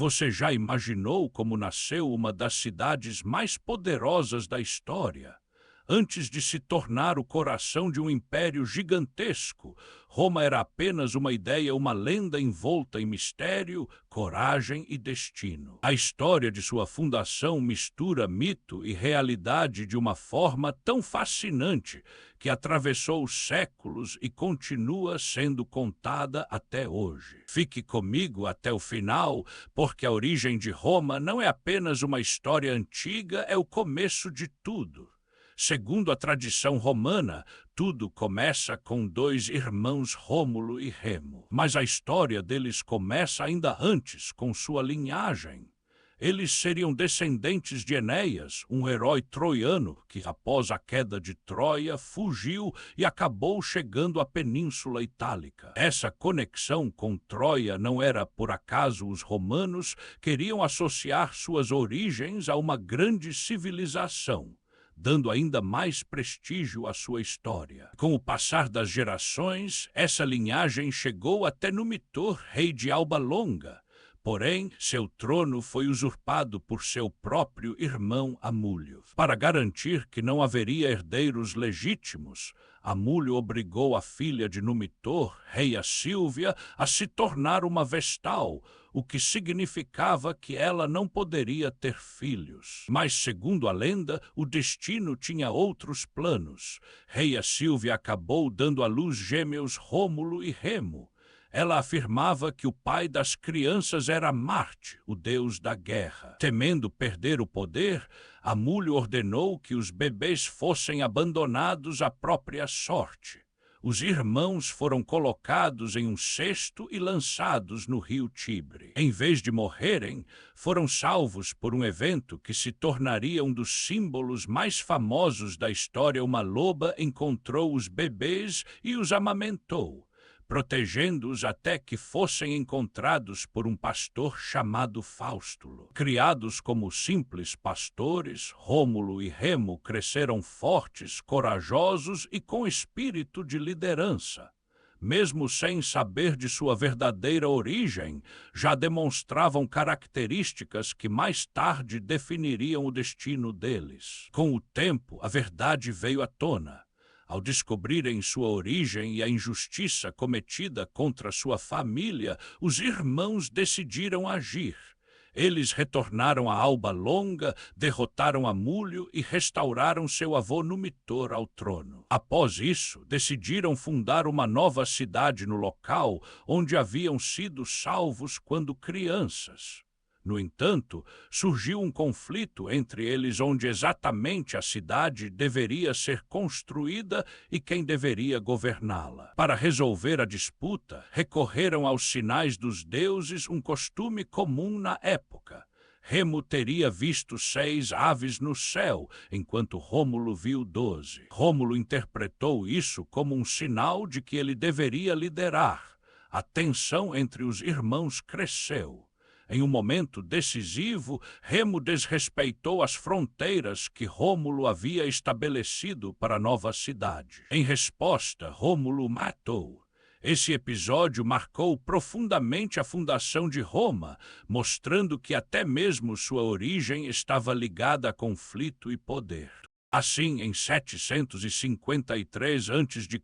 Você já imaginou como nasceu uma das cidades mais poderosas da história? Antes de se tornar o coração de um império gigantesco, Roma era apenas uma ideia, uma lenda envolta em mistério, coragem e destino. A história de sua fundação mistura mito e realidade de uma forma tão fascinante que atravessou os séculos e continua sendo contada até hoje. Fique comigo até o final, porque a origem de Roma não é apenas uma história antiga, é o começo de tudo. Segundo a tradição romana, tudo começa com dois irmãos Rômulo e Remo. Mas a história deles começa ainda antes, com sua linhagem. Eles seriam descendentes de Enéas, um herói troiano que, após a queda de Troia, fugiu e acabou chegando à Península Itálica. Essa conexão com Troia não era por acaso. Os romanos queriam associar suas origens a uma grande civilização, dando ainda mais prestígio à sua história. Com o passar das gerações, essa linhagem chegou até Numitor, rei de Alba Longa. Porém, seu trono foi usurpado por seu próprio irmão Amulho. Para garantir que não haveria herdeiros legítimos, Amulho obrigou a filha de Numitor, Reia Sílvia, a se tornar uma vestal, o que significava que ela não poderia ter filhos. Mas, segundo a lenda, o destino tinha outros planos. Reia Sílvia acabou dando à luz gêmeos Rômulo e Remo. Ela afirmava que o pai das crianças era Marte, o deus da guerra. Temendo perder o poder, Amulho ordenou que os bebês fossem abandonados à própria sorte. Os irmãos foram colocados em um cesto e lançados no rio Tibre. Em vez de morrerem, foram salvos por um evento que se tornaria um dos símbolos mais famosos da história. Uma loba encontrou os bebês e os amamentou, protegendo-os até que fossem encontrados por um pastor chamado Faustulo. Criados como simples pastores, Rômulo e Remo cresceram fortes, corajosos e com espírito de liderança. Mesmo sem saber de sua verdadeira origem, já demonstravam características que mais tarde definiriam o destino deles. Com o tempo, a verdade veio à tona. Ao descobrirem sua origem e a injustiça cometida contra sua família, os irmãos decidiram agir. Eles retornaram a Alba Longa, derrotaram Amulho e restauraram seu avô Numitor ao trono. Após isso, decidiram fundar uma nova cidade no local onde haviam sido salvos quando crianças. No entanto, surgiu um conflito entre eles onde exatamente a cidade deveria ser construída e quem deveria governá-la. Para resolver a disputa, recorreram aos sinais dos deuses, um costume comum na época. Remo teria visto 6 aves no céu, enquanto Rômulo viu 12. Rômulo interpretou isso como um sinal de que ele deveria liderar. A tensão entre os irmãos cresceu. Em um momento decisivo, Remo desrespeitou as fronteiras que Rômulo havia estabelecido para a nova cidade. Em resposta, Rômulo matou. Esse episódio marcou profundamente a fundação de Roma, mostrando que até mesmo sua origem estava ligada a conflito e poder. Assim, em 753 a.C.,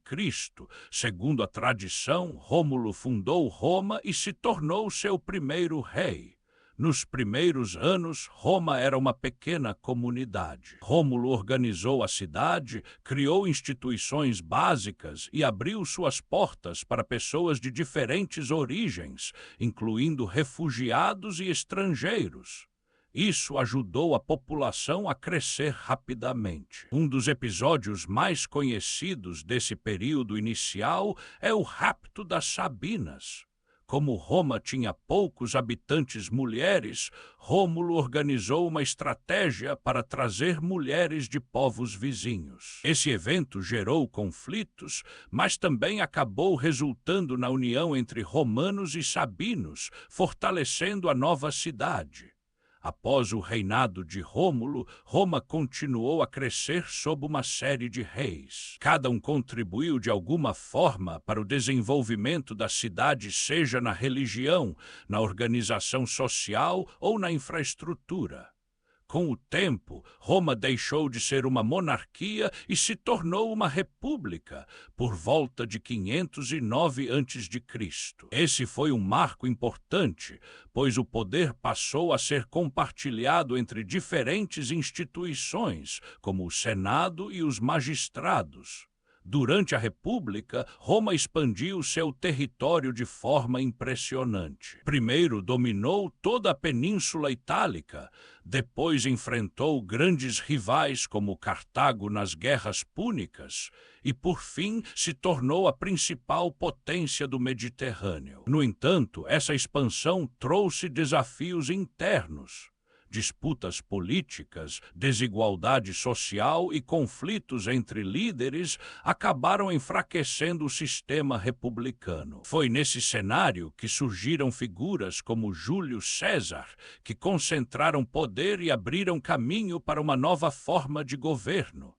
segundo a tradição, Rômulo fundou Roma e se tornou seu primeiro rei. Nos primeiros anos, Roma era uma pequena comunidade. Rômulo organizou a cidade, criou instituições básicas e abriu suas portas para pessoas de diferentes origens, incluindo refugiados e estrangeiros. Isso ajudou a população a crescer rapidamente. Um dos episódios mais conhecidos desse período inicial é o rapto das Sabinas. Como Roma tinha poucos habitantes mulheres, Rômulo organizou uma estratégia para trazer mulheres de povos vizinhos. Esse evento gerou conflitos, mas também acabou resultando na união entre romanos e sabinos, fortalecendo a nova cidade. Após o reinado de Rômulo, Roma continuou a crescer sob uma série de reis. Cada um contribuiu de alguma forma para o desenvolvimento da cidade, seja na religião, na organização social ou na infraestrutura. Com o tempo, Roma deixou de ser uma monarquia e se tornou uma república, por volta de 509 a.C. Esse foi um marco importante, pois o poder passou a ser compartilhado entre diferentes instituições, como o Senado e os magistrados. Durante a República, Roma expandiu seu território de forma impressionante. Primeiro dominou toda a Península Itálica, depois enfrentou grandes rivais como Cartago nas guerras púnicas e, por fim, se tornou a principal potência do Mediterrâneo. No entanto, essa expansão trouxe desafios internos. Disputas políticas, desigualdade social e conflitos entre líderes acabaram enfraquecendo o sistema republicano. Foi nesse cenário que surgiram figuras como Júlio César, que concentraram poder e abriram caminho para uma nova forma de governo.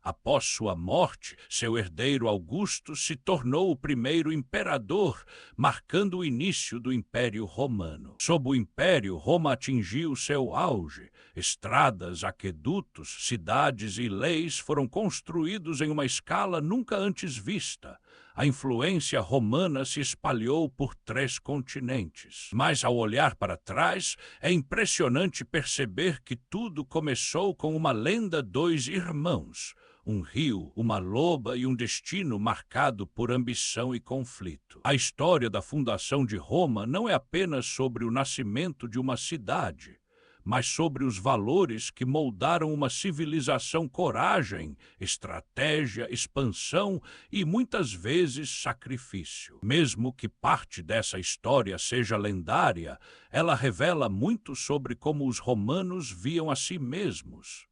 Após sua morte, seu herdeiro Augusto se tornou o primeiro imperador, marcando o início do Império Romano. Sob o Império, Roma atingiu seu auge. Estradas, aquedutos, cidades e leis foram construídos em uma escala nunca antes vista. A influência romana se espalhou por 3 continentes. Mas, ao olhar para trás, é impressionante perceber que tudo começou com uma lenda: 2 irmãos. Um rio, uma loba e um destino marcado por ambição e conflito. A história da fundação de Roma não é apenas sobre o nascimento de uma cidade, mas sobre os valores que moldaram uma civilização: coragem, estratégia, expansão e, muitas vezes, sacrifício. Mesmo que parte dessa história seja lendária, ela revela muito sobre como os romanos viam a si mesmos.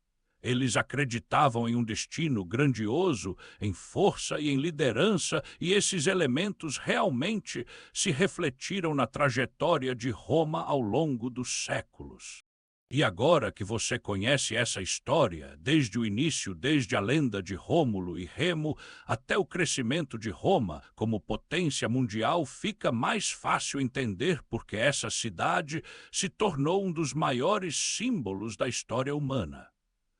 Eles acreditavam em um destino grandioso, em força e em liderança, e esses elementos realmente se refletiram na trajetória de Roma ao longo dos séculos. E agora que você conhece essa história, desde o início, desde a lenda de Rômulo e Remo, até o crescimento de Roma como potência mundial, fica mais fácil entender porque essa cidade se tornou um dos maiores símbolos da história humana.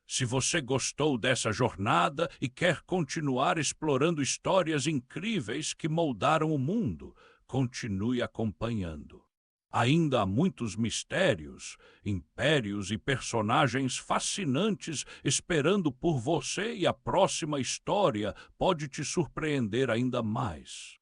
Se você gostou dessa jornada e quer continuar explorando histórias incríveis que moldaram o mundo, continue acompanhando. Ainda há muitos mistérios, impérios e personagens fascinantes esperando por você, e a próxima história pode te surpreender ainda mais.